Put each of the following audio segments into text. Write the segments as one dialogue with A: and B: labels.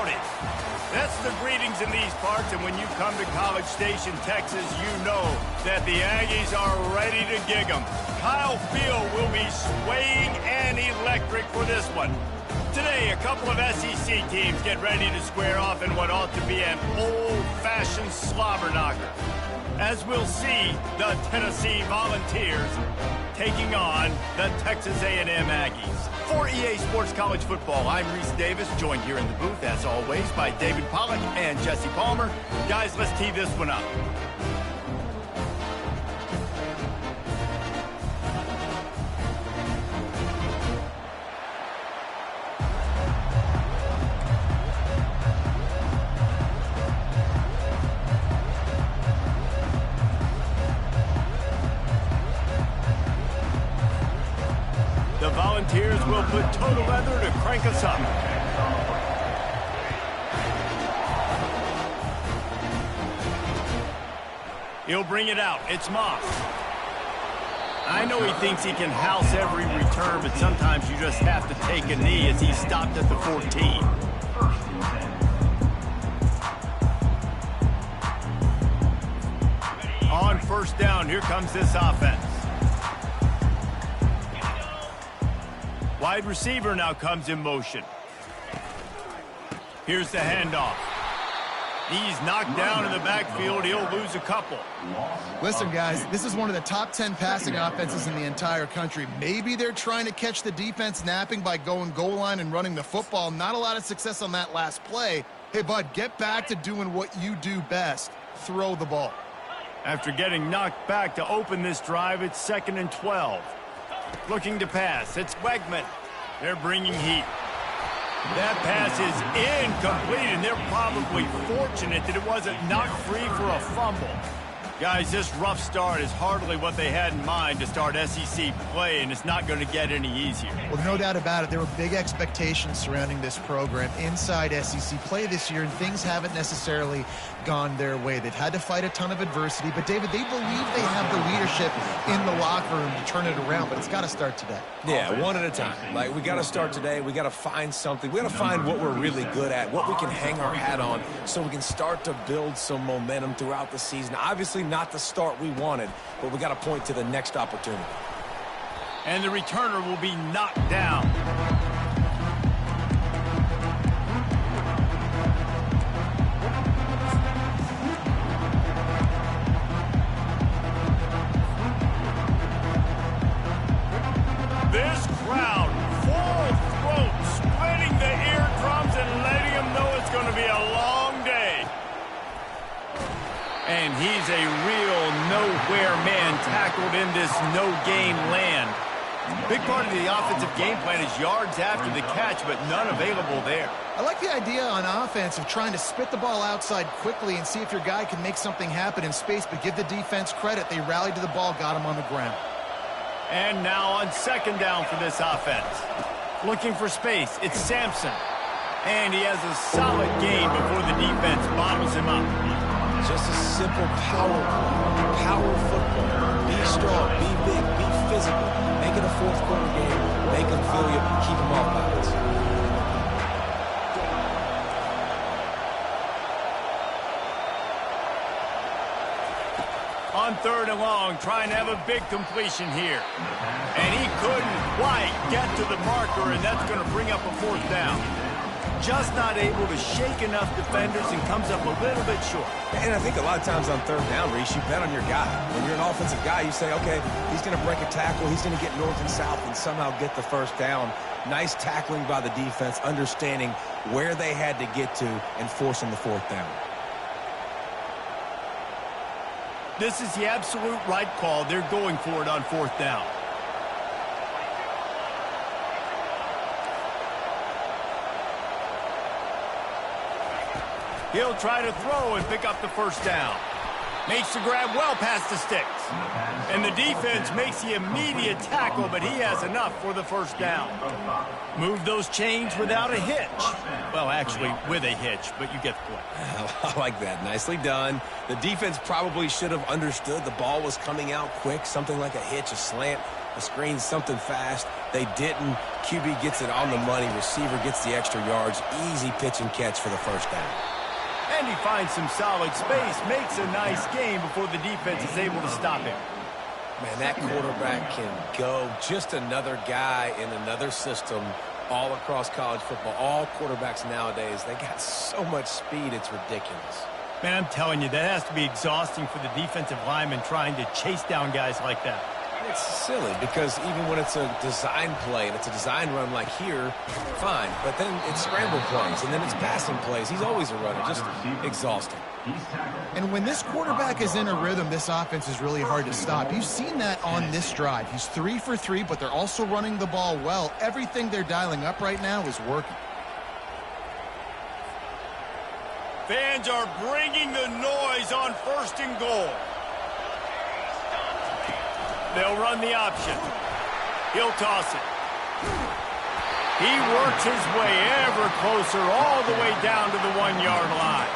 A: Howdy. That's the greetings in these parts, and when you come to College Station, Texas, you know that the Aggies are ready to gig 'em. Kyle Field will be swaying and electric for this one. Today, a couple of SEC teams get ready to square off in what ought to be an old-fashioned slobber knocker. As we'll see, the Tennessee Volunteers taking on the Texas A&M Aggies. For EA Sports College Football, I'm Reese Davis, joined here in the booth, as always, by David Pollack and Jesse Palmer. Guys, let's tee this one up. The Volunteers will put total leather to crank us up. He'll bring it out. It's Moss. I know he thinks he can house every return, but sometimes you just have to take a knee as he stopped at the 14. On first down, here comes this offense. Wide receiver now comes in motion. Here's the handoff. He's knocked down in the backfield. He'll lose a couple.
B: Listen, guys, this is one of the top 10 passing offenses in the entire country. Maybe they're trying to catch the defense napping by going goal line and running the football. Not a lot of success on that last play. Hey, bud, get back to doing what you do best. Throw the ball.
A: After getting knocked back to open this drive, it's 2nd and 12. Looking to pass. It's Wegman. They're bringing heat. That pass is incomplete, and they're probably fortunate that it wasn't knocked free for a fumble. Guys, this rough start is hardly what they had in mind to start SEC play, and it's not going to get any easier.
B: Well, no doubt about it. There were big expectations surrounding this program inside SEC play this year, and things haven't necessarily gone their way. They've had to fight a ton of adversity, but, David, they believe they have the leadership in the locker room to turn it around, but it's got to start today.
C: Yeah, one at a time. Like, we got to start today. We got to find something. We got to find what we're really good at, what we can hang our hat on so we can start to build some momentum throughout the season. Obviously, not the start we wanted, but we got to point to the next opportunity.
A: And the returner will be knocked down. This crowd, full throat, splitting the eardrums and letting them know it's going to be a long day. And he's a real nowhere man tackled in this no-gain land. Big part of the offensive game plan is yards after the catch, but none available there.
B: I like the idea on offense of trying to spit the ball outside quickly and see if your guy can make something happen in space, but give the defense credit. They rallied to the ball, got him on the ground.
A: And now on 2nd down for this offense. Looking for space, it's Sampson. And he has a solid gain before the defense bottles him up.
C: Just a simple power play. Power football. Be strong, be big, be physical. Make it a fourth quarter game. Make them feel you, keep them off balance.
A: On 3rd and long, trying to have a big completion here. And he couldn't quite get to the marker, and that's going to bring up a 4th down. Just not able to shake enough defenders and comes up a little bit short.
C: And I think a lot of times on 3rd down, Reese, you bet on your guy. When you're an offensive guy, you say, okay, he's going to break a tackle, he's going to get north and south and somehow get the 1st down. Nice tackling by the defense, understanding where they had to get to and forcing the 4th down.
A: This is the absolute right call. They're going for it on 4th down. He'll try to throw and pick up the 1st down. Makes the grab well past the sticks. And the defense makes the immediate tackle, but he has enough for the 1st down. Move those chains without a hitch. Well, actually, with a hitch, but you get the point.
C: I like that. Nicely done. The defense probably should have understood the ball was coming out quick, something like a hitch, a slant. A screen, something fast. They didn't. QB gets it on the money. Receiver gets the extra yards. Easy pitch and catch for the first down.
A: And he finds some solid space, makes a nice game before the defense is able to stop him.
C: Man, that quarterback can go. Just another guy in another system all across college football. All quarterbacks nowadays, they got so much speed, it's ridiculous.
A: Man, I'm telling you, that has to be exhausting for the defensive lineman trying to chase down guys like that.
C: It's silly because even when it's a design play and it's a design run like here, fine. But then it's scramble plays and then it's passing plays. He's always a runner, just exhausting.
B: And when this quarterback is in a rhythm, this offense is really hard to stop. You've seen that on this drive. He's 3 for 3, but they're also running the ball well. Everything they're dialing up right now is working.
A: Fans are bringing the noise on 1st and goal. They'll run the option. He'll toss it. He works his way ever closer all the way down to the 1-yard line.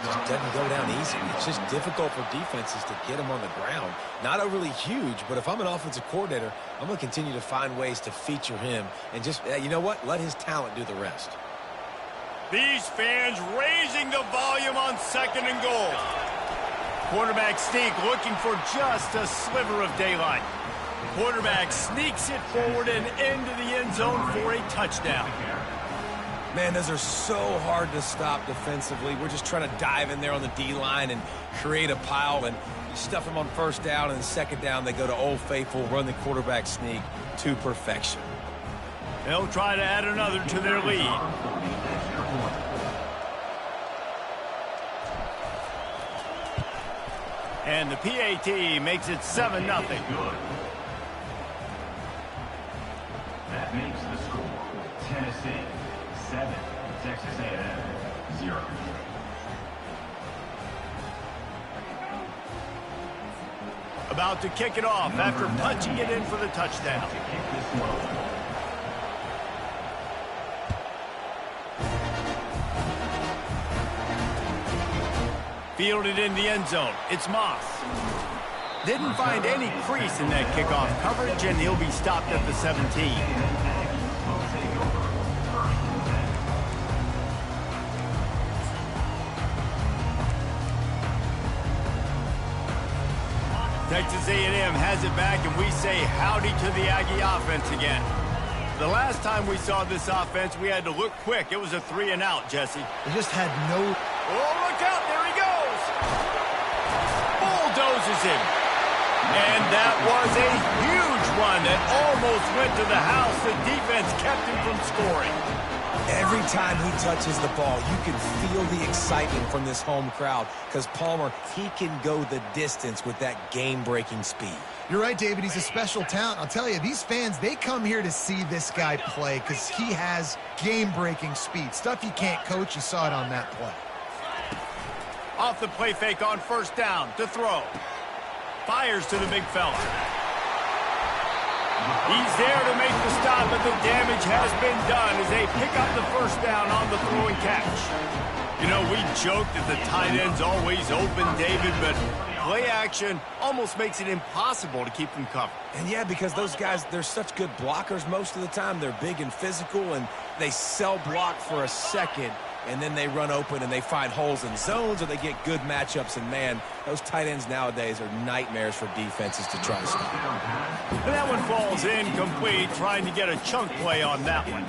C: Just doesn't go down easy. It's just difficult for defenses to get him on the ground. Not overly huge, but if I'm an offensive coordinator, I'm going to continue to find ways to feature him and just, you know what, let his talent do the rest.
A: These fans raising the volume on 2nd and goal. Quarterback sneak looking for just a sliver of daylight. Quarterback sneaks it forward and into the end zone for a touchdown.
C: Man, those are so hard to stop defensively. We're just trying to dive in there on the D-line and create a pile and stuff them on 1st down, and 2nd down they go to Old Faithful, run the quarterback sneak to perfection.
A: They'll try to add another to their lead. And the PAT makes it 7-0.
D: That makes the score Tennessee 7, Texas A&M 0.
A: About to kick it off after punching it in for the touchdown. Fielded in the end zone. It's Moss. Didn't find any crease in that kickoff coverage, and he'll be stopped at the 17. Texas A&M has it back, and we say howdy to the Aggie offense again. The last time we saw this offense, we had to look quick. It was a 3-and-out, Jesse.
B: They just had no...
A: Oh, look out. There he goes. Bulldozes him. And that was a huge run that almost went to the house. The defense kept him from scoring.
C: Every time he touches the ball, you can feel the excitement from this home crowd because Palmer, he can go the distance with that game-breaking speed.
B: You're right, David. He's a special talent. I'll tell you, these fans, they come here to see this guy play because he has game-breaking speed. Stuff you can't coach. You saw it on that play.
A: Off the play fake on 1st down to throw. Fires to the big fella. He's there to make the stop, but the damage has been done as they pick up the 1st down on the throw and catch. You know, we joke that the tight end's always open, David, but play action almost makes it impossible to keep them covered.
C: And yeah, because those guys, they're such good blockers most of the time. They're big and physical, and they sell block for a second, and then they run open and they find holes in zones or they get good matchups. And, man, those tight ends nowadays are nightmares for defenses to try to stop.
A: And that one falls incomplete, trying to get a chunk play on that one.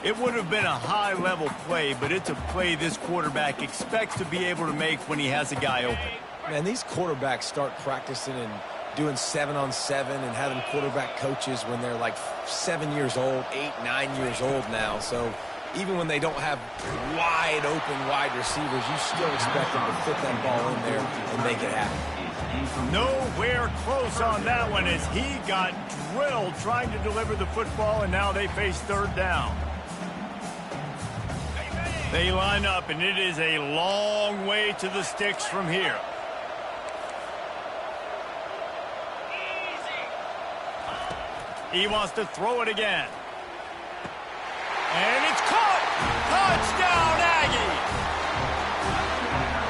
A: It would have been a high-level play, but it's a play this quarterback expects to be able to make when he has a guy open.
C: Man, these quarterbacks start practicing and doing 7-on-7 and having quarterback coaches when they're like 7 years old, 8, 9 years old now. So even when they don't have wide receivers, you still expect them to fit that ball in there and make it happen.
A: Nowhere close on that one as he got drilled trying to deliver the football, and now they face third down. They line up, and it is a long way to the sticks from here. He wants to throw it again. And it's caught! Touchdown, Aggies!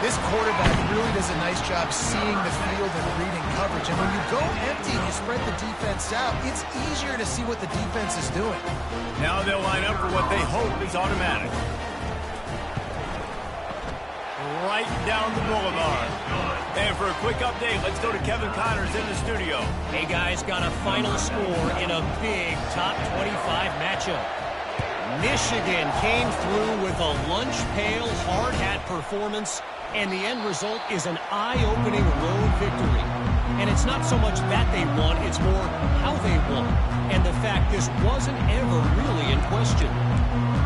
B: This quarterback really does a nice job seeing the field and reading coverage. And when you go empty and you spread the defense out, it's easier to see what the defense is doing.
A: Now they'll line up for what they hope is automatic. Right down the boulevard. And for a quick update, let's go to Kevin Connors in the studio.
E: Hey guys, got a final score in a big top 25 matchup. Michigan came through with a lunch pail hard hat performance, and the end result is an eye-opening road victory. And it's not so much that they won, it's more how they won, and the fact this wasn't ever really in question.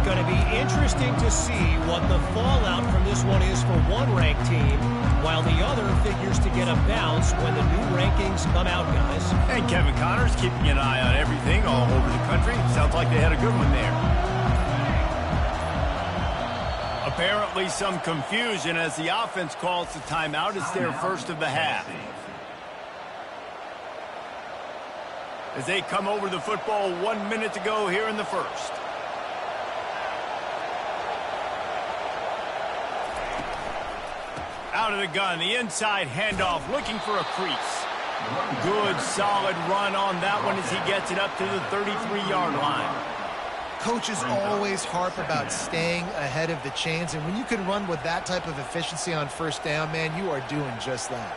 E: Going to be interesting to see what the fallout from this one is for one ranked team, while the other figures to get a bounce when the new rankings come out, guys.
A: And Kevin Connors keeping an eye on everything all over the country. Sounds like they had a good one there. Apparently some confusion as the offense calls the timeout. It's their first of the half. As they come over the football 1 minute to go here in the first. Out of the gun, the inside handoff, looking for a crease. Good, solid run on that one as he gets it up to the 33-yard line.
B: Coaches always harp about staying ahead of the chains, and when you can run with that type of efficiency on first down, man, you are doing just that.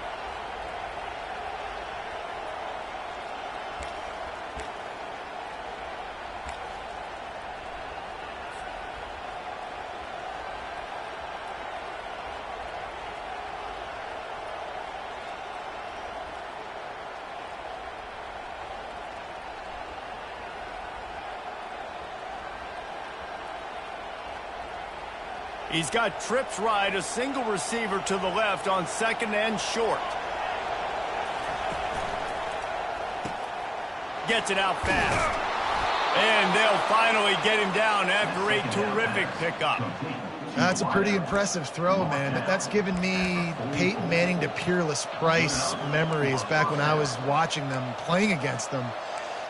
A: He's got trips right, a single receiver to the left on second and short. Gets it out fast. And they'll finally get him down after a terrific pickup.
B: That's a pretty impressive throw, man. That's given me Peyton Manning to Peerless Price memories back when I was watching them, playing against them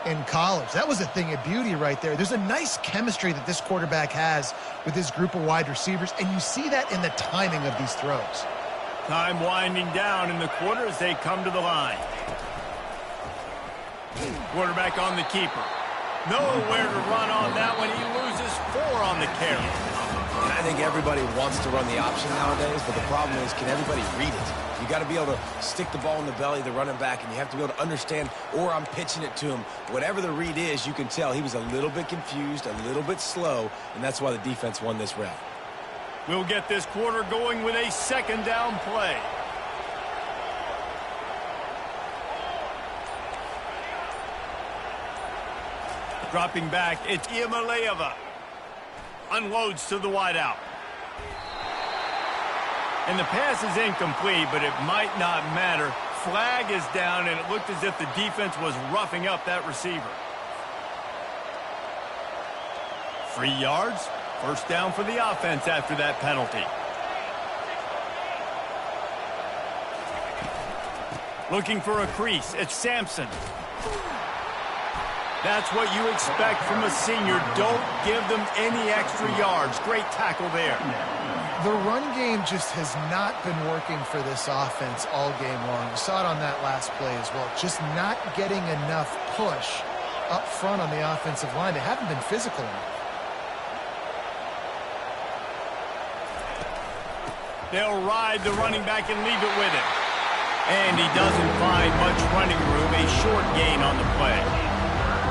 B: in college. That was a thing of beauty right there. There's a nice chemistry that this quarterback has with his group of wide receivers, and you see that in the timing of these throws.
A: Time winding down in the quarter as they come to the line. Quarterback on the keeper. Nowhere to run on that one. He loses 4 on the carry.
C: And I think everybody wants to run the option nowadays, but the problem is, can everybody read it? You got to be able to stick the ball in the belly of the running back, and you have to be able to understand, or I'm pitching it to him. Whatever the read is, you can tell he was a little bit confused, a little bit slow, and that's why the defense won this round.
A: We'll get this quarter going with a second down play. Dropping back, it's Iamaleava. Unloads to the wideout. And the pass is incomplete, but it might not matter. Flag is down, and it looked as if the defense was roughing up that receiver. 3 yards. First down for the offense after that penalty. Looking for a crease. It's Sampson. That's what you expect from a senior. Don't give them any extra yards. Great tackle there.
B: The run game just has not been working for this offense all game long. You saw it on that last play as well. Just not getting enough push up front on the offensive line. They haven't been physical enough.
A: They'll ride the running back and leave it with him. And he doesn't find much running room. A short gain on the play.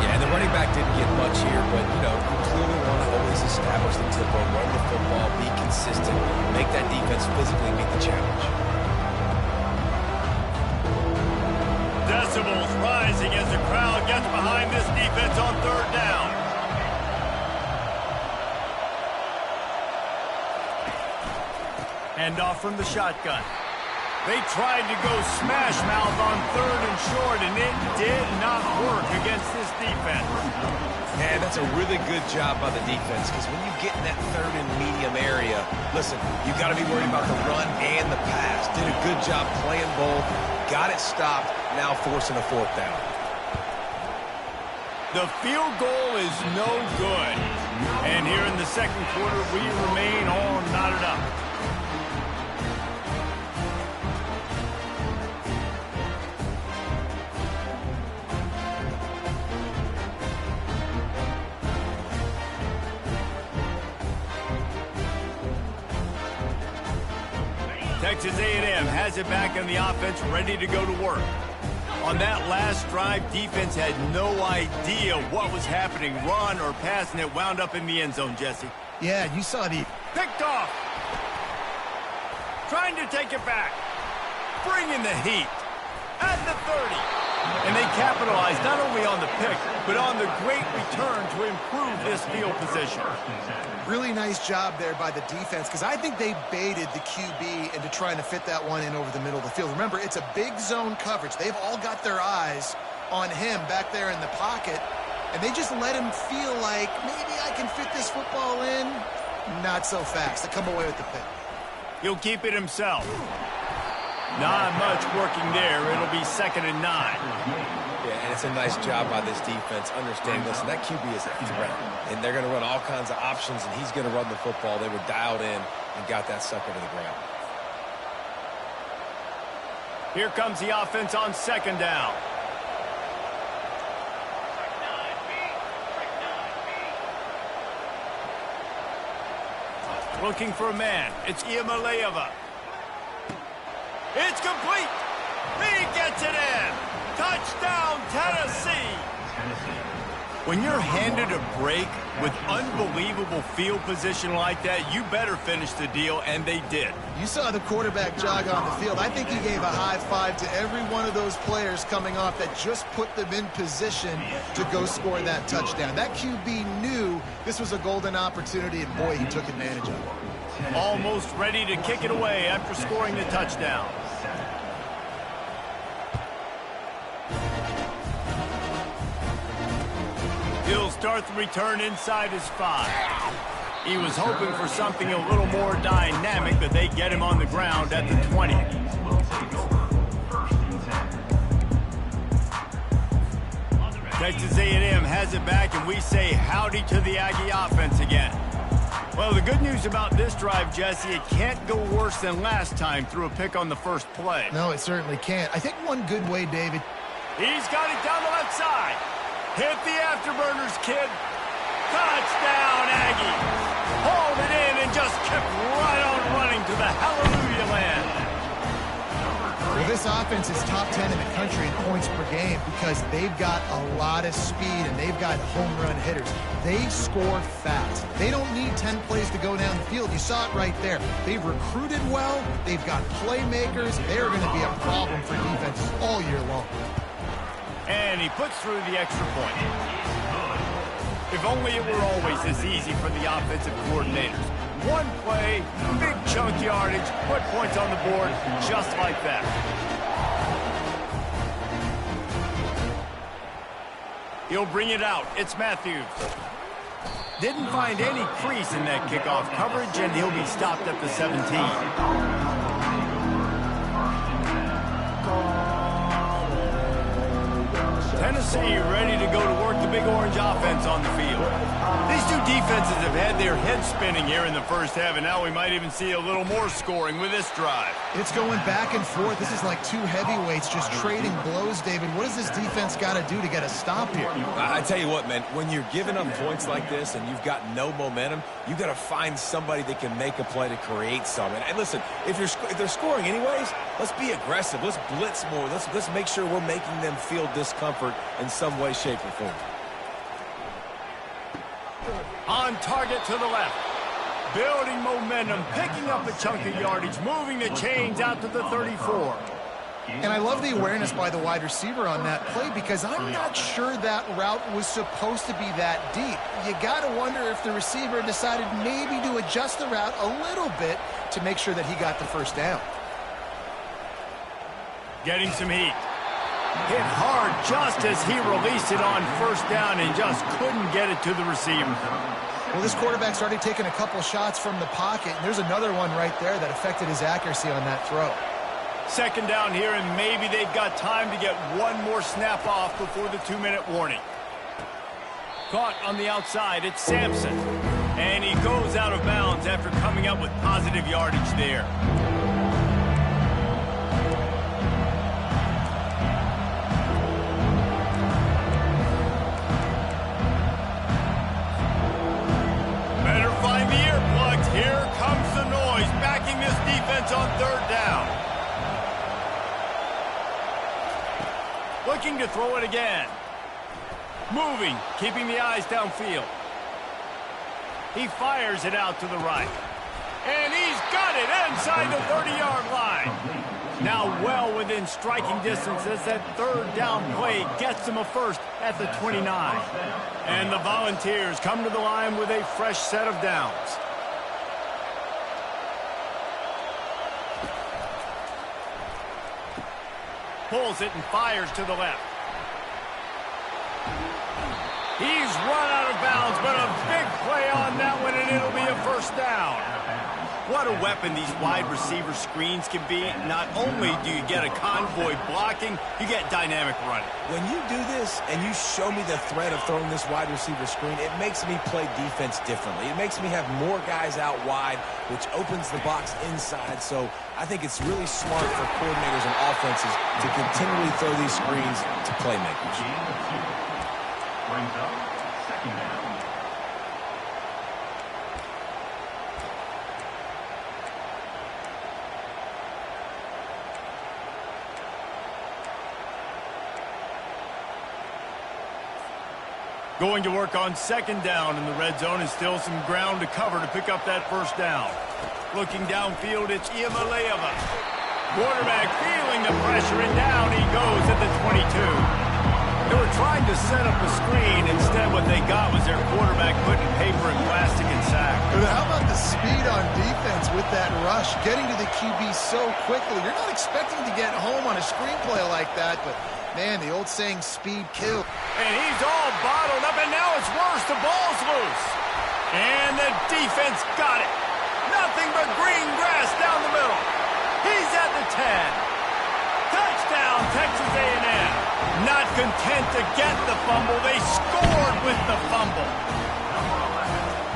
C: Yeah, and the running back didn't get much here, but, you know, you clearly want to always establish the tempo, run the football, be consistent, make that defense physically meet the challenge.
A: Decibels rising as the crowd gets behind this defense on third down. Hand off from the shotgun. They tried to go smash mouth on third and short, and it did not work against this defense.
C: And that's a really good job by the defense, because when you get in that third and medium area, listen, you've got to be worried about the run and the pass. Did a good job playing both, got it stopped, now forcing a fourth down.
A: The field goal is no good. And here in the second quarter, we remain all knotted up. Texas A&M has it back in the offense, ready to go to work. On that last drive, defense had no idea what was happening, run or pass, and it wound up in the end zone, Jesse.
B: Yeah, you saw the...
A: Picked off. Trying to take it back. Bringing the heat. At the 30. And they capitalized not only on the pick, but on the great return to improve this field position.
B: Really nice job there by the defense, because I think they baited the QB into trying to fit that one in over the middle of the field. Remember, it's a big zone coverage. They've all got their eyes on him back there in the pocket, and they just let him feel like, maybe I can fit this football in. Not so fast. They come away with the pick.
A: He'll keep it himself. Not much working there. It'll be 2nd and 9.
C: Yeah, and it's a nice job by this defense. Understanding, listen, that QB is a threat, and they're going to run all kinds of options, and he's going to run the football. They were dialed in and got that sucker to the ground.
A: Here comes the offense on 2nd down. Looking for a man. It's Iamaleava. It's complete. He gets it in. Touchdown, Tennessee. When you're handed a break with unbelievable field position like that, you better finish the deal, and they did.
B: You saw the quarterback jog on the field. I think he gave a high five to every one of those players coming off that just put them in position to go score that touchdown. That QB knew this was a golden opportunity, and boy, he took advantage of it.
A: Almost ready to kick it away after scoring the touchdown. He'll start the return inside his 5. He was hoping for something a little more dynamic, but they get him on the ground at the 20. Texas A&M has it back, and we say howdy to the Aggie offense again. Well, the good news about this drive, Jesse, it can't go worse than last time through a pick on the first play.
B: No, it certainly can't. I think one good way, David.
A: He's got it down the left side. Hit the afterburners, kid. Touchdown, Aggie. Hauled it in and just kept right on running to the hallelujah land.
B: Well, this offense is top 10 in the country in points per game because they've got a lot of speed and they've got home run hitters. They score fast. They don't need 10 plays to go down the field. You saw it right there. They've recruited well. They've got playmakers. They're going to be a problem for defenses all year long.
A: And he puts through the extra point. If only it were always this easy for the offensive coordinators. One play, big chunk yardage, put points on the board just like that. He'll bring it out. It's Matthews. Didn't find any crease in that kickoff coverage, and he'll be stopped at the 17. Tennessee ready to go to work the Big Orange offense on the field. These two defenses have had their heads spinning here in the first half, and now we might even see a little more scoring with this drive.
B: It's going back and forth. This is like two heavyweights just trading blows, David. What does this defense got to do to get a stop here?
C: I tell you what, man, when you're giving up points like this and you've got no momentum, you've got to find somebody that can make a play to create something. And listen, if they're scoring anyways, let's be aggressive. Let's blitz more. Let's make sure we're making them feel discomfort in some way, shape, or form.
A: on target to the left. Building momentum, picking up a chunk of yardage, moving the chains out to the 34.
B: And I love the awareness by the wide receiver on that play because I'm not sure that route was supposed to be that deep. You got to wonder if the receiver decided maybe to adjust the route a little bit to make sure that he got the first down.
A: Getting some heat. Hit hard just as he released it on first down and just couldn't get it to the receiver.
B: Well, this quarterback started taking a couple shots from the pocket, and there's another one right there that affected his accuracy on that throw.
A: Second down here, and maybe they've got time to get one more snap off before the 2-minute warning. Caught on the outside, it's Sampson. And he goes out of bounds after coming up with positive yardage there. Better find the earplugs. Here comes the noise, backing this defense on third down. Looking to throw it again. Moving, keeping the eyes downfield. He fires it out to the right. And he's got it inside the 30-yard line. Now well within striking distance as that third down play gets him a first at the 29. And the Volunteers come to the line with a fresh set of downs. Pulls it and fires to the left. He's run out of bounds, but a big play on that one, and it'll be a first down. What a weapon these wide receiver screens can be. Not only do you get a convoy blocking, you get dynamic running.
C: When you do this and you show me the threat of throwing this wide receiver screen, it makes me play defense differently. It makes me have more guys out wide, which opens the box inside. So I think it's really smart for coordinators and offenses to continually throw these screens to playmakers.
D: Brings up second down.
A: Going to work on second down in the red zone, and still some ground to cover to pick up that first down. Looking downfield, it's Iamaleava. Quarterback feeling the pressure, and down he goes at the 22. They were trying to set up a screen. Instead, what they got was their quarterback putting paper and plastic and sack.
B: But how about the speed on defense with that rush, getting to the QB so quickly? You're not expecting to get home on a screenplay like that, but man, the old saying, speed kills.
A: And he's all bottled up, and now it's worse. The ball's loose. And the defense got it. Nothing but green grass down the middle. He's at the 10. Touchdown, Texas A&M. Not content to get the fumble, they scored with the fumble.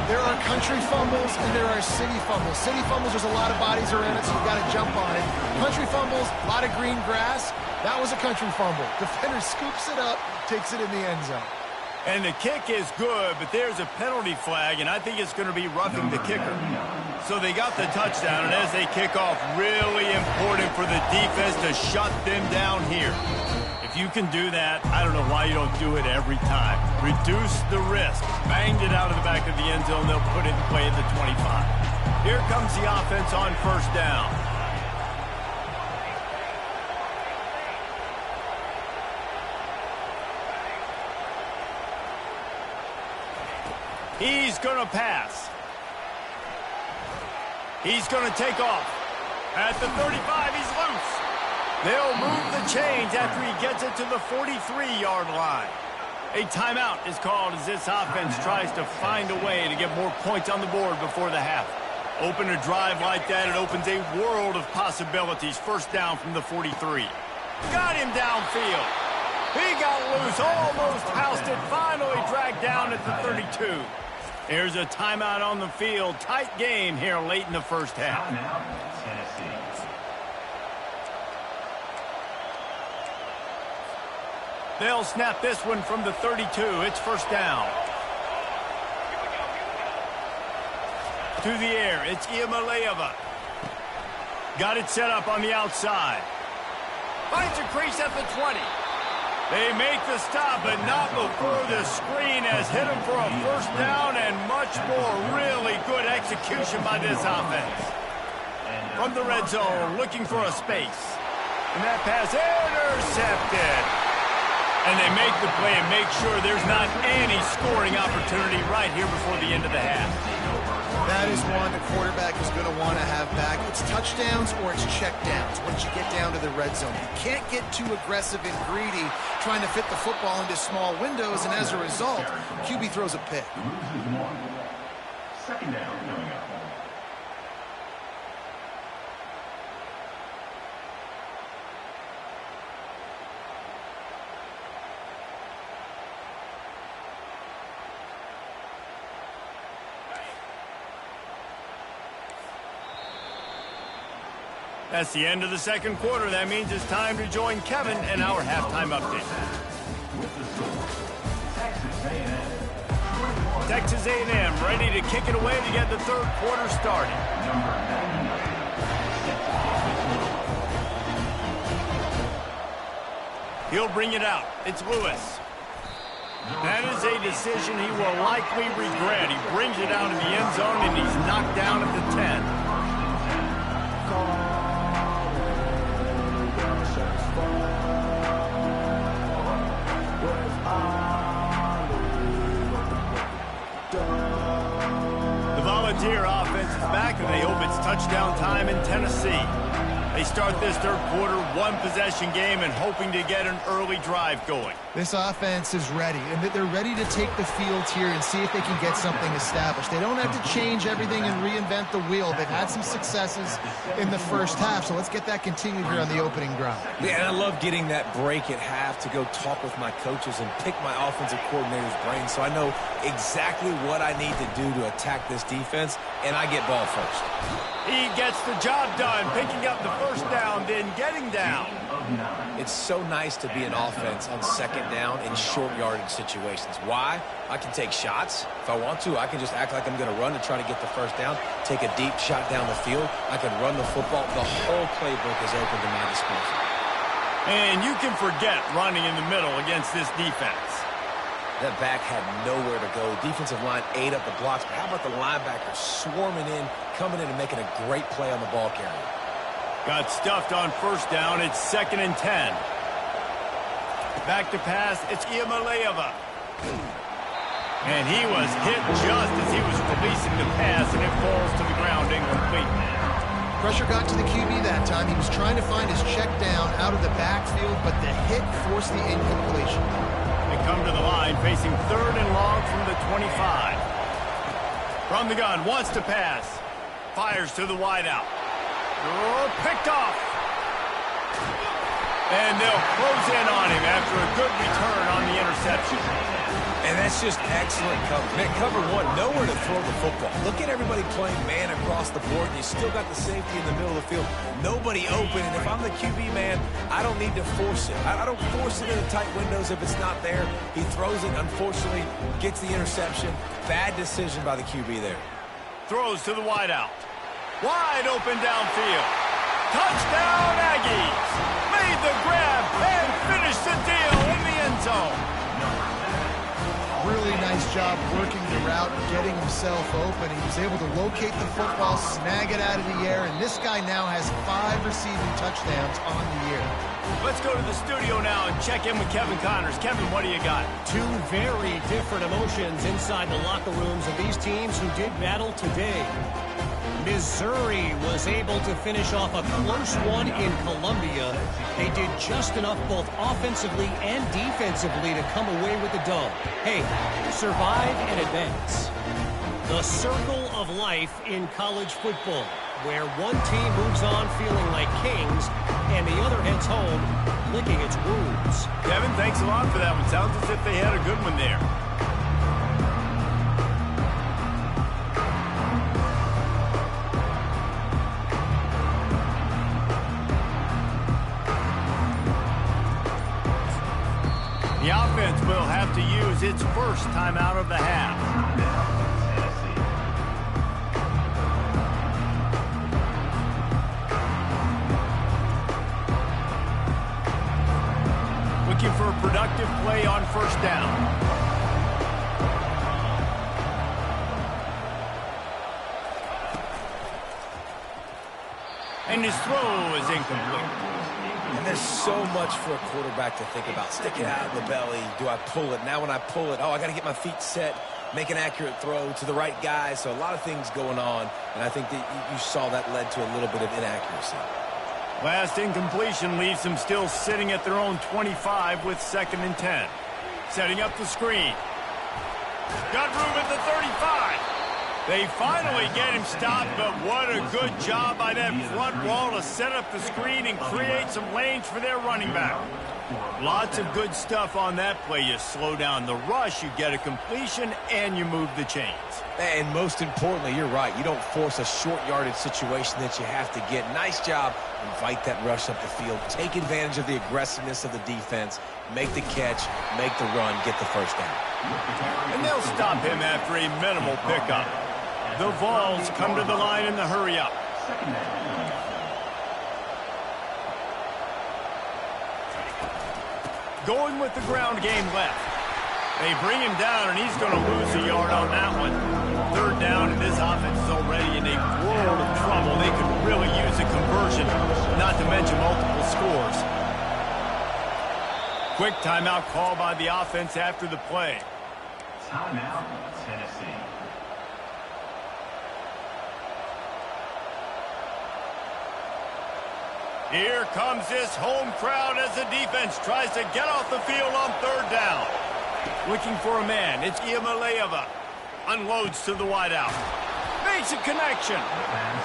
B: There are country fumbles and there are city fumbles. City fumbles, there's a lot of bodies around it, so you got to jump on it. Country fumbles, a lot of green grass. That was a country fumble. Defender scoops it up, takes it in the end zone.
A: And the kick is good, but there's a penalty flag, and I think it's going to be roughing the kicker. So they got the touchdown, and as they kick off, really important for the defense to shut them down here. If you can do that, I don't know why you don't do it every time. Reduce the risk. Banged it out of the back of the end zone. They'll put it in play at the 25. Here comes the offense on first down. He's going to pass. He's going to take off. At the 35, he's loose. They'll move the chains after he gets it to the 43-yard line. A timeout is called as this offense tries to find a way to get more points on the board before the half. Open a drive like that, it opens a world of possibilities. First down from the 43. Got him downfield. He got loose, almost housed it, finally dragged down at the 32. There's a timeout on the field. Tight game here late in the first half.
D: Timeout, Tennessee.
A: They'll snap this one from the 32. It's first down. To the air, it's Iamaleava. Got it set up on the outside. Finds a crease at the 20. They make the stop, but not before the screen has hit them for a first down and much more. Really good execution by this offense. From the red zone, looking for a space. And that pass intercepted. And they make the play and make sure there's not any scoring opportunity right here before the end of the half.
B: That is one the quarterback is going to want to have back. It's touchdowns or it's checkdowns once you get down to the red zone. You can't get too aggressive and greedy trying to fit the football into small windows, and as a result, QB throws a pick.
D: Second down coming up.
A: That's the end of the second quarter. That means it's time to join Kevin in our halftime update. Texas A&M ready to kick it away to get the third quarter started. He'll bring it out. It's Lewis. That is a decision he will likely regret. He brings it out in the end zone, and he's knocked down at the 10. The Volunteer offense is back, and they hope it's touchdown time in Tennessee. They start this third quarter one-possession game and hoping to get an early drive going.
B: This offense is ready, and they're ready to take the field here and see if they can get something established. They don't have to change everything and reinvent the wheel. They've had some successes in the first half, so let's get that continued here on the opening drive.
C: Yeah, and I love getting that break at half to go talk with my coaches and pick my offensive coordinator's brain so I know exactly what I need to do to attack this defense, and I get ball first.
A: He gets the job done, picking up the first down, then getting down.
C: It's so nice to be an offense on second down in short yardage situations. Why? I can take shots. If I want to, I can just act like I'm going to run to try to get the first down, take a deep shot down the field. I can run the football. The whole playbook is open to my disposal.
A: And you can forget running in the middle against this defense.
C: That back had nowhere to go. Defensive line ate up the blocks, but how about the linebacker swarming in, coming in and making a great play on the ball carrier?
A: Got stuffed on first down. It's 2nd and 10. Back to pass. It's Iamaleava. And he was hit just as he was releasing the pass, and it falls to the ground incomplete.
B: Pressure got to the QB that time. He was trying to find his check down out of the backfield, but the hit forced the incompletion.
A: They come to the line, facing 3rd and long from the 25. From the gun, wants to pass. Fires to the wideout. Oh, picked off. And they'll close in on him after a good return on the interception.
C: And that's just excellent cover. Man, cover one, nowhere to throw the football. Look at everybody playing man across the board, and you still got the safety in the middle of the field. Nobody open, and if I'm the QB man, I don't need to force it. I don't force it into tight windows if it's not there. He throws it, unfortunately, gets the interception. Bad decision by the QB there.
A: Throws to the wideout. Wide open downfield. Touchdown Aggies! Made the grab and finished the deal in the end zone.
B: Really nice job working the route and getting himself open. He was able to locate the football, snag it out of the air, and this guy now has 5 receiving touchdowns on the year.
A: Let's go to the studio now and check in with Kevin Connors. Kevin, what do you got?
E: 2 very different emotions inside the locker rooms of these teams who did battle today. Missouri was able to finish off a close one in Columbia. They did just enough both offensively and defensively to come away with the dub. Hey, survive and advance. The circle of life in college football, where one team moves on feeling like kings and the other heads home licking its wounds.
A: Kevin, thanks a lot for that one. Sounds as if they had a good one there. The offense will have to use its first timeout of the half. With looking for a productive play on first down. And his throw is incomplete.
C: And there's so much for a quarterback to think about. Stick it out in the belly. Do I pull it? Now when I pull it, I got to get my feet set, make an accurate throw to the right guy. So a lot of things going on, and I think that you saw that led to a little bit of inaccuracy.
A: Last incompletion leaves them still sitting at their own 25 with 2nd and 10. Setting up the screen. Got room at the 35. They finally get him stopped, but what a good job by that front wall to set up the screen and create some lanes for their running back. Lots of good stuff on that play. You slow down the rush, you get a completion, and you move the chains.
C: And most importantly, you're right. You don't force a short yardage situation that you have to get. Nice job. Invite that rush up the field. Take advantage of the aggressiveness of the defense. Make the catch, make the run, get the first down.
A: And they'll stop him after a minimal pickup. The Vols come to the line in the hurry-up. Going with the ground game left. They bring him down, and he's going to lose a yard on that one. 3rd down, and this offense is already in a world of trouble. They could really use a conversion, not to mention multiple scores. Quick timeout call by the offense after the play.
D: Timeout, Tennessee.
A: Here comes this home crowd as the defense tries to get off the field on 3rd down. Looking for a man. It's Iamaleava. Unloads to the wideout. Makes a connection.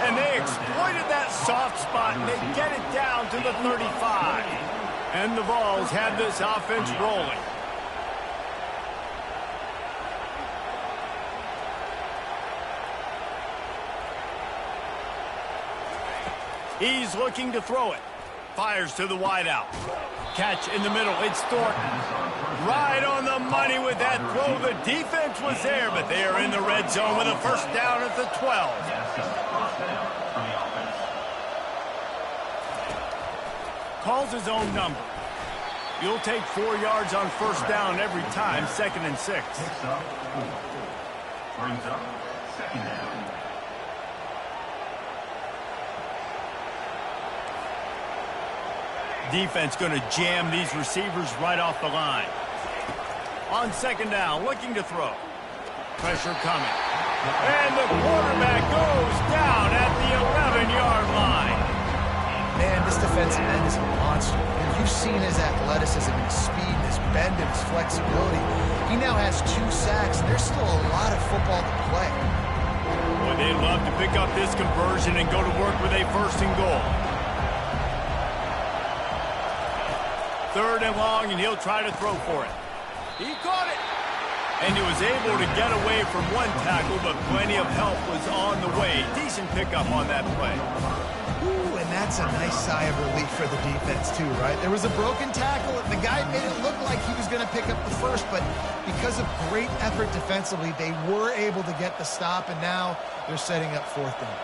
A: And they exploited that soft spot, and they get it down to the 35. And the Vols have this offense rolling. He's looking to throw it. Fires to the wideout. Catch in the middle. It's Thornton. Right on the money with that throw. The defense was there, but they are in the red zone with a first down at the 12. Calls his own number. You'll take 4 yards on first down every time, 2nd and 6.
D: Brings up 2nd down.
A: Defense going to jam these receivers right off the line. On 2nd down, looking to throw. Pressure coming. And the quarterback goes down at the 11-yard line.
B: Man, this defensive end is a monster. And you've seen his athleticism, his speed, his bend, and his flexibility. He now has 2 sacks, and there's still a lot of football to play.
A: Boy, they'd love to pick up this conversion and go to work with a 1st and goal. 3rd and long, and he'll try to throw for it. He caught it. And he was able to get away from one tackle, but plenty of help was on the way. Decent pickup on that play.
B: Ooh, and that's a nice sigh of relief for the defense, too, right? There was a broken tackle, and the guy made it look like he was going to pick up the first, but because of great effort defensively, they were able to get the stop, and now they're setting up 4th down.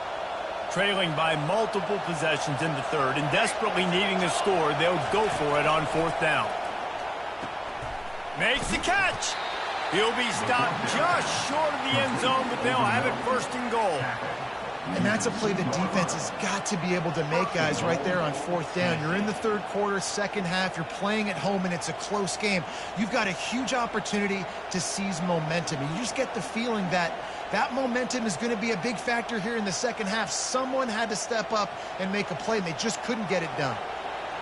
A: Trailing by multiple possessions in the 3rd and desperately needing a score, they'll go for it on 4th down. Makes the catch. He'll be stopped just short of the end zone, but they'll have it 1st and goal.
B: And that's a play the defense has got to be able to make, guys, right there on 4th down. You're in the 3rd quarter, 2nd half. You're playing at home, and it's a close game. You've got a huge opportunity to seize momentum. And you just get the feeling that that momentum is going to be a big factor here in the 2nd half. Someone had to step up and make a play, and they just couldn't get it done.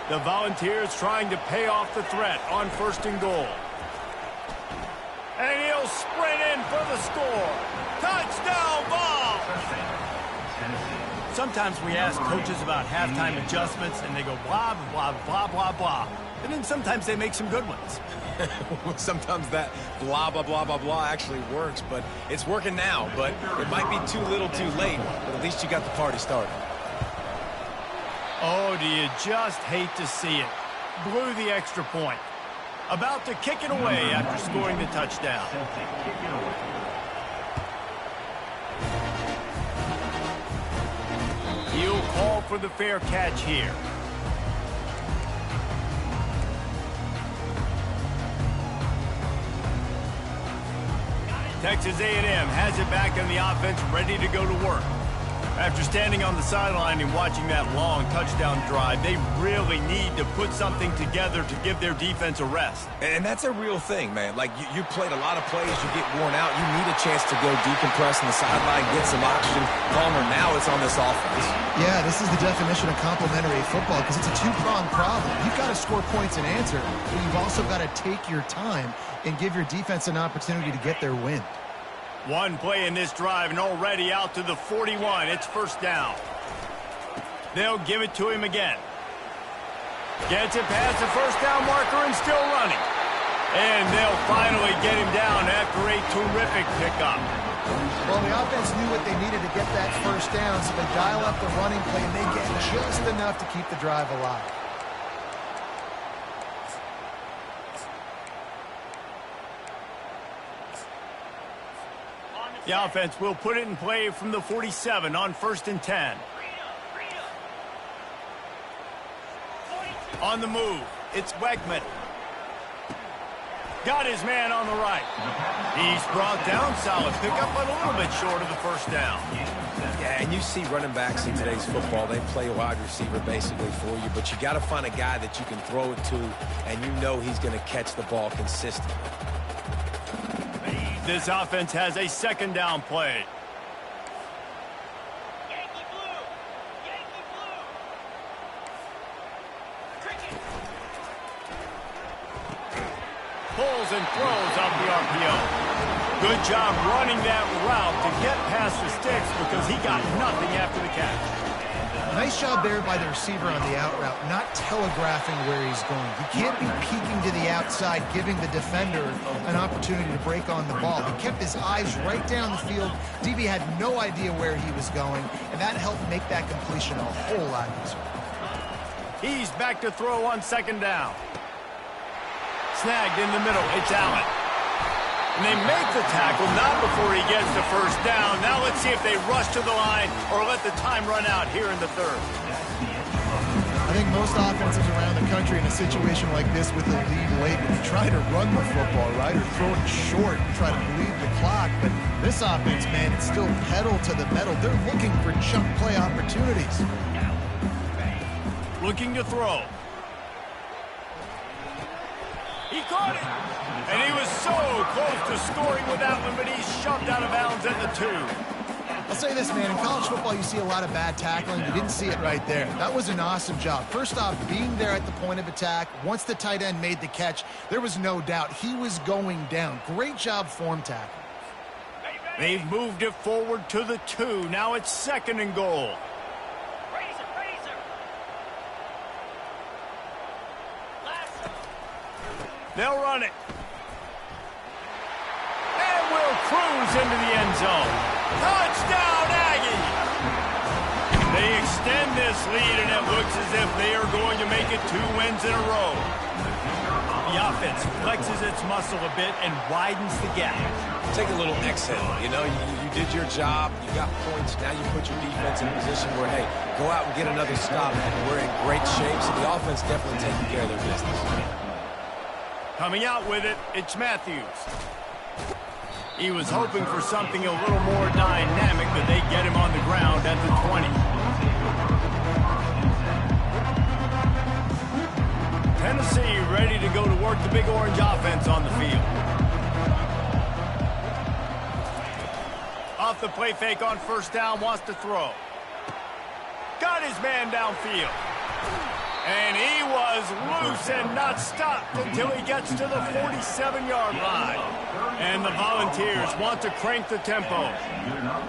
A: The Volunteers trying to pay off the threat on 1st and goal. And he'll sprint in for the score. Touchdown, Vols! Sometimes we ask coaches about halftime adjustments, and they go blah, blah, blah, blah, blah. And then sometimes they make some good ones.
C: Sometimes that blah, blah, blah, blah, blah actually works, but it's working now. But it might be too little too late, but at least you got the party started.
A: Oh, do you just hate to see it? Blew the extra point. About to kick it away after scoring the touchdown. He'll call for the fair catch here. Texas A&M has it back in the offense, ready to go to work. After standing on the sideline and watching that long touchdown drive, they really need to put something together to give their defense a rest.
C: And that's a real thing, man. Like, you played a lot of plays, you get worn out, you need a chance to go decompress on the sideline, get some oxygen. Palmer, now it's on this offense.
B: Yeah, this is the definition of complementary football because it's a two-pronged problem. You've got to score points and answer, but you've also got to take your time and give your defense an opportunity to get their wind.
A: One play in this drive and already out to the 41. It's first down. They'll give it to him again. Gets it past the first down marker and still running. And they'll finally get him down after a terrific pickup.
B: Well, the offense knew what they needed to get that first down, so they dial up the running play, and they get just enough to keep the drive alive.
A: The offense will put it in play from the 47 on 1st and 10. On the move, it's Wegman. Got his man on the right. He's brought down, solid pickup, but a little bit short of the first down.
C: Yeah, and you see running backs in today's football, they play a wide receiver basically for you, but you got to find a guy that you can throw it to, and you know he's going to catch the ball consistently.
A: This offense has a second down play.
F: Yankee blue! Yankee blue! Cricket!
A: Pulls and throws off the RPO. Good job running that route to get past the sticks because he got nothing after the catch.
B: Nice job there by the receiver on the out route, not telegraphing where he's going. He can't be peeking to the outside, giving the defender an opportunity to break on the ball. He kept his eyes right down the field. DB had no idea where he was going, and that helped make that completion a whole lot easier.
A: He's back to throw on second down. Snagged in the middle. It's Allen. And they make the tackle, not before he gets the first down. Now let's see if they rush to the line or let the time run out here in the third.
B: I think most offenses around the country in a situation like this with a lead late would try to run the football, right, or throw it short and try to bleed the clock. But this offense, man, it's still pedal to the metal. They're looking for chunk play opportunities.
A: Looking to throw. He caught it. And he was so close to scoring with that one, but he's shoved out of bounds at the 2.
B: I'll say this, man. In college football, you see a lot of bad tackling. You didn't see it right there. That was an awesome job. First off, being there at the point of attack. Once the tight end made the catch, there was no doubt he was going down. Great job form tackle.
A: They've moved it forward to the 2. Now it's 2nd and goal. They'll run it. And will cruise into the end zone. Touchdown, Aggie! They extend this lead, and it looks as if they are going to make it 2 wins in a row. The offense flexes its muscle a bit and widens the gap.
C: Take a little exhale. You know, you did your job. You got points. Now you put your defense in a position where, hey, go out and get another stop. We're in great shape, so the offense definitely taking care of their business.
A: Coming out with it, it's Matthews. He was hoping for something a little more dynamic, but they get him on the ground at the 20. Tennessee ready to go to work the Big Orange offense on the field. Off the play fake on first down, wants to throw. Got his man downfield. And he was loose and not stopped until he gets to the 47-yard line. And the Volunteers want to crank the tempo.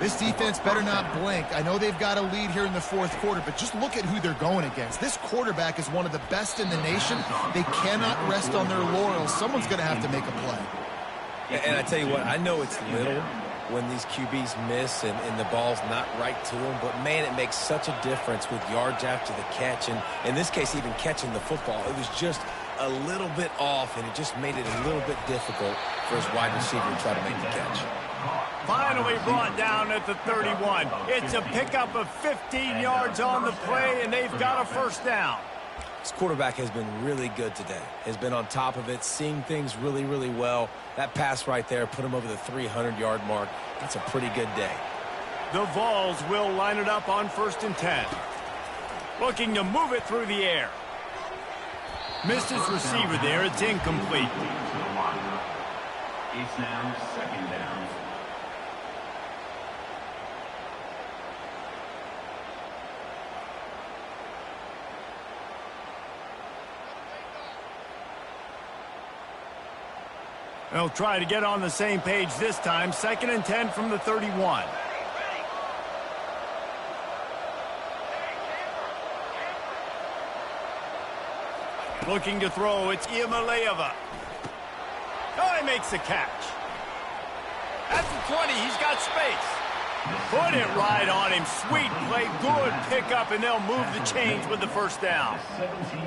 B: This defense better not blink. I know they've got a lead here in the 4th quarter, but just look at who they're going against. This quarterback is one of the best in the nation. They cannot rest on their laurels. Someone's going to have to make a play.
C: And I tell you what, I know it's little when these QBs miss and the ball's not right to them, but man, it makes such a difference with yards after the catch, and in this case, even catching the football. It was just a little bit off, and it just made it a little bit difficult for his wide receiver to try to make the catch.
A: Finally brought down at the 31. It's a pickup of 15 yards on the play, and they've got a first down.
C: This quarterback has been really good today. Has been on top of it, seeing things really, really well. That pass right there put him over the 300-yard mark. That's a pretty good day.
A: The Vols will line it up on 1st and 10. Looking to move it through the air. Missed his receiver there. It's incomplete.
D: It's now 2nd down.
A: They'll try to get on the same page this time. 2nd and 10 from the 31. Looking to throw, it's Iamaleava. Oh, he makes the catch. At the 20, he's got space. Put it right on him. Sweet play, good pickup, and they'll move the chains with the 1st down.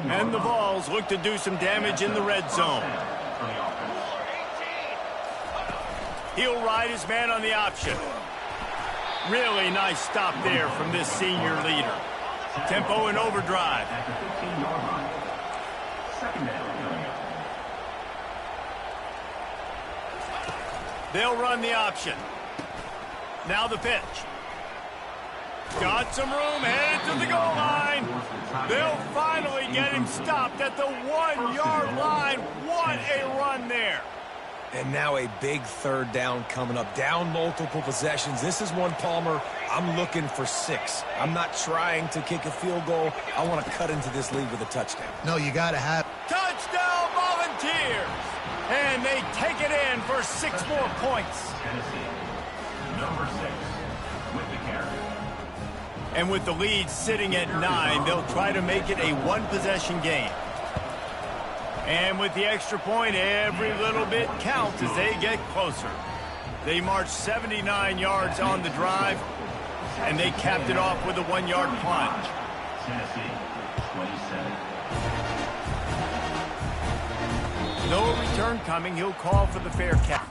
A: And the Vols look to do some damage in the red zone. He'll ride his man on the option. Really nice stop there from this senior leader. Tempo and overdrive.
D: At the 15-yard line. 2nd down coming up.
A: They'll run the option. Now the pitch. Got some room, headed to the goal line. They'll finally get him stopped at the 1-yard line. What a run there.
C: And now a big 3rd down coming up. Down multiple possessions. This is one, Palmer, I'm looking for 6. I'm not trying to kick a field goal. I want to cut into this lead with a touchdown.
B: No, you got to have.
A: Touchdown Volunteers. And they take it in for 6 more points.
D: Tennessee, number 6, with the carry.
A: And with the lead sitting at 9, they'll try to make it a 1-possession game. And with the extra point, every little bit counts as they get closer. They marched 79 yards on the drive, and they capped it off with a 1-yard plunge.
D: Tennessee, 27.
A: No return coming. He'll call for the fair catch.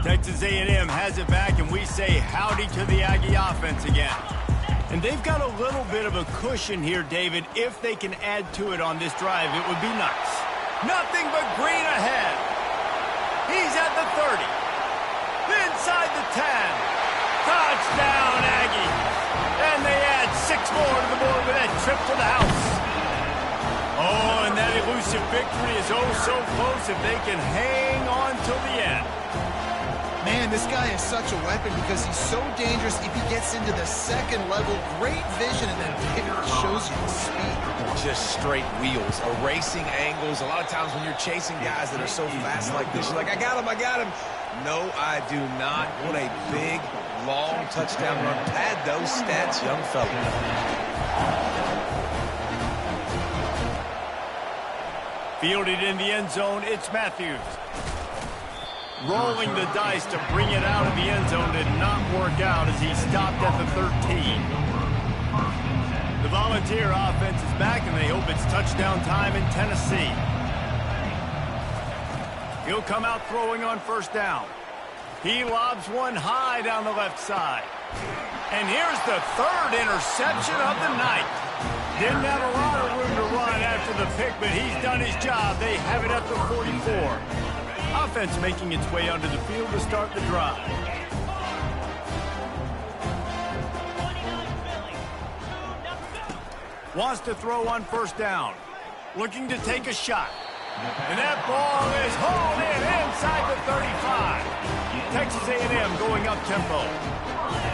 A: Texas A&M has it back, and we say howdy to the Aggie offense again. And they've got a little bit of a cushion here, David. If they can add to it on this drive, it would be nice. Nothing but green ahead. He's at the 30. Inside the 10. Touchdown, Aggie. And they add 6 more to the board with that trip to the house. Oh, and that elusive victory is oh so close if they can hang on till the end.
B: Man, this guy is such a weapon because he's so dangerous if he gets into the 2nd level. Great vision, and then it shows you the speed.
C: Just straight wheels, erasing angles. A lot of times when you're chasing guys that are so fast like this, you're like, I got him, I got him. No, I do not. What a big, long touchdown run. Pad those stats, young fella.
A: Fielded in the end zone, it's Matthews. Rolling the dice to bring it out of the end zone did not work out as he stopped at the 13. The Volunteer offense is back, and they hope it's touchdown time in Tennessee. He'll come out throwing on 1st down. He lobs one high down the left side. And here's the 3rd interception of the night. Didn't have a lot of room to run after the pick, but he's done his job. They have it at the 44. Offense making its way onto the field to start the drive. Wants to throw on first down. Looking to take a shot. And that ball is hauled in inside the 35. Texas A&M going up tempo.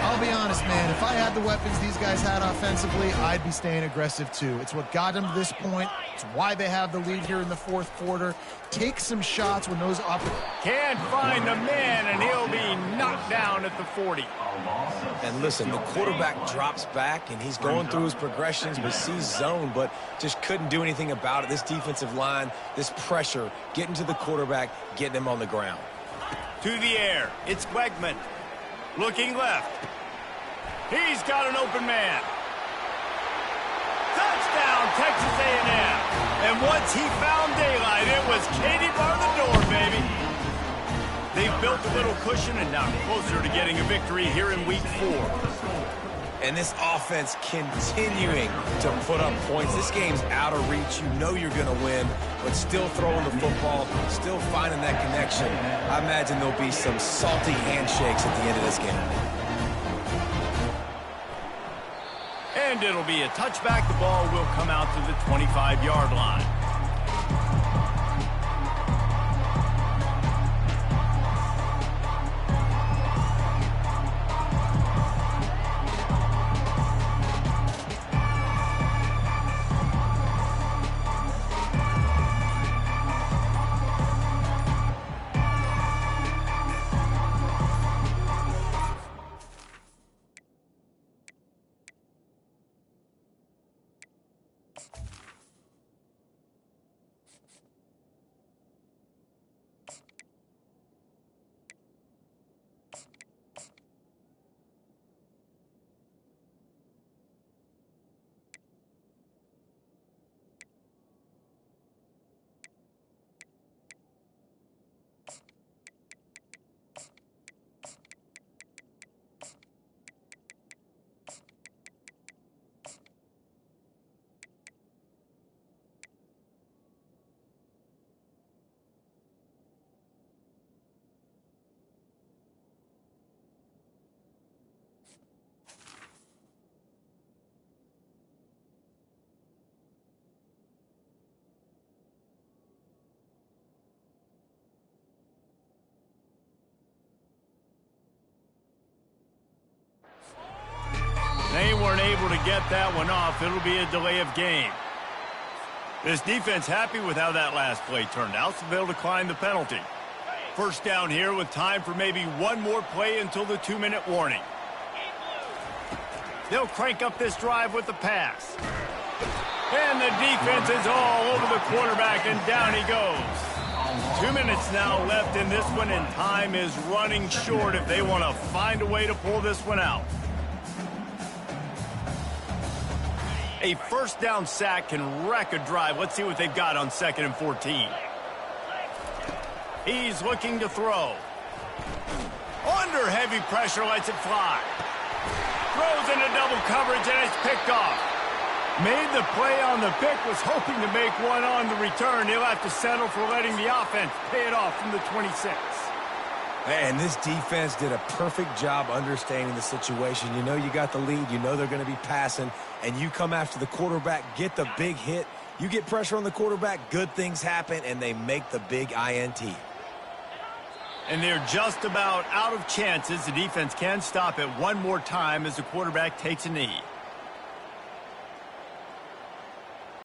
B: I'll be honest, man. If I had the weapons these guys had offensively, I'd be staying aggressive too. It's what got them to this point. It's why they have the lead here in the fourth quarter. Take some shots when those
A: can't find the man, and he'll be knocked down at the 40.
C: And listen, the quarterback drops back, and he's going through his progressions, but sees zone, but just couldn't do anything about it. This defensive line, this pressure, getting to the quarterback, getting him on the ground.
A: To the air, it's Wegman. Looking left. He's got an open man. Touchdown, Texas A&M. And once he found daylight, it was Katie bar the door, baby. They've built a little cushion and now closer to getting a victory here in week 4.
C: And this offense continuing to put up points. This game's out of reach. You know you're going to win, but still throwing the football, still finding that connection. I imagine there'll be some salty handshakes at the end of this game.
A: And it'll be a touchback. The ball will come out to the 25-yard line. They weren't able to get that one off. It'll be a delay of game. This defense happy with how that last play turned out, so they'll decline the penalty. First down here with time for maybe one more play until the 2-minute warning. They'll crank up this drive with the pass. And the defense is all over the quarterback, and down he goes. 2 minutes now left in this one, and time is running short if they want to find a way to pull this one out. A first down sack can wreck a drive. Let's see what they've got on 2nd and 14. He's looking to throw. Under heavy pressure, lets it fly. Throws into double coverage, and it's picked off. Made the play on the pick, was hoping to make one on the return. He'll have to settle for letting the offense pay it off from the 26.
C: Man, this defense did a perfect job understanding the situation. You know you got the lead. You know they're going to be passing. And you come after the quarterback, get the big hit. You get pressure on the quarterback, good things happen, and they make the big INT.
A: And they're just about out of chances. The defense can stop it one more time as the quarterback takes a knee.